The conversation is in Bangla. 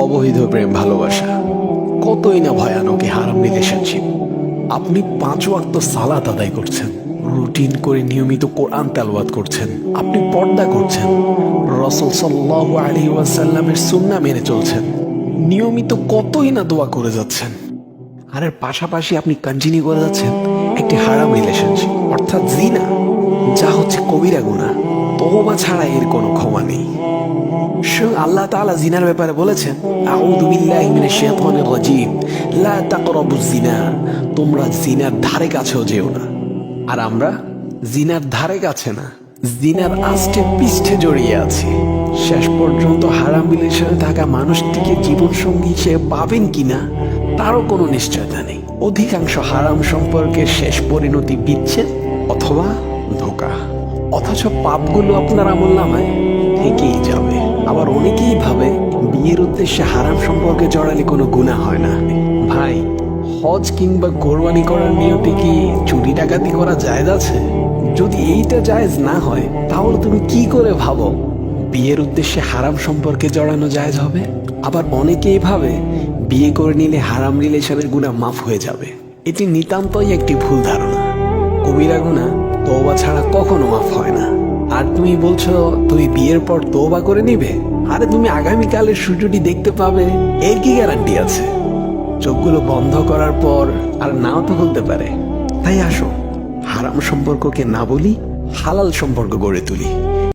অবৈধ প্রেম ভালোবাসা কতই না ভয়ানক এই হারাম রিলেশনশিপ। আপনি 5 ওয়াক্ত সালাত আদায় করছেন, রুটিন করে নিয়মিত কোরআন তেলাওয়াত করছেন, আপনি পর্দা করছেন, রাসূল সাল্লাল্লাহু আলাইহি ওয়াসাল্লামের সুন্নাহ মেনে চলছেন, নিয়মিত কতই না দোয়া করে যাচ্ছেন, আর এর পাশাপাশি আপনি কন্টিনিউ করে যাচ্ছেন একটি হারাম রিলেশনশিপ অর্থাৎ জিনা, যা হচ্ছে কবিরা গুনাহ। তওবা ছাড়া এর কোনো ক্ষমা নেই। স্বয়ং আল্লাহ তাআলা জিনার ব্যাপারে বলেছেন, আউযু বিল্লাহি মিনাশ শাইতানির রাজীম, লা তাকরাবুজ জিনা, তোমরা জিনার ধারে কাছেও যেও না। আর আমরা জিনার ধারে কাছে না, জিনার আষ্টে পৃষ্ঠে জড়িয়ে আছি। শেষ পর্যন্ত হারাম রিলেশনে থাকা মানুষটিকে জীবনসঙ্গী হিসেবে পাবেন কিনা তারও কোনো নিশ্চয়তা নেই। অধিকাংশ হারাম সম্পর্কের শেষ পরিণতি বিচ্ছেদ অথবা ধোঁকা, অথচ পাপগুলো আপনার আমলনামায় থেকেই যাবে। আবার অনেকেই ভাবে বিয়ের উদ্দেশ্যে হারাম সম্পর্কে জড়ালে কোনো গুনাহ হয় না। ভাই, হজ কিংবা কোরবানি করার নিয়তে কি চুরি ডাকাতি করা জায়েজ আছে? যদি এইটা জায়েজ না হয়, তাহলে তুমি কি করে ভাবো বিয়ের উদ্দেশ্যে হারাম সম্পর্কে জড়ানো জায়েজ হবে? আবার অনেকেই ভাবে বিয়ে করে নিলে হারাম রিলেশনের গুনাহ মাফ হয়ে যাবে। এটি নিতান্তই একটি ভুল ধারণা। কবিরা গুনাহ তওবা ছাড়া কখনো মাফ হয় না। আর তুমি বলছো তুমি বিয়ের পর তওবা করে নিবে? আরে তুমি আগামীকালের সূর্যটি দেখতে পাবে, এর কি গ্যারান্টি আছে? চোখগুলো বন্ধ করার পর আর নাও তো হতে পারে। তাই আসো, হারাম সম্পর্ককে না বলি, হালাল সম্পর্ক গড়ে তুলি।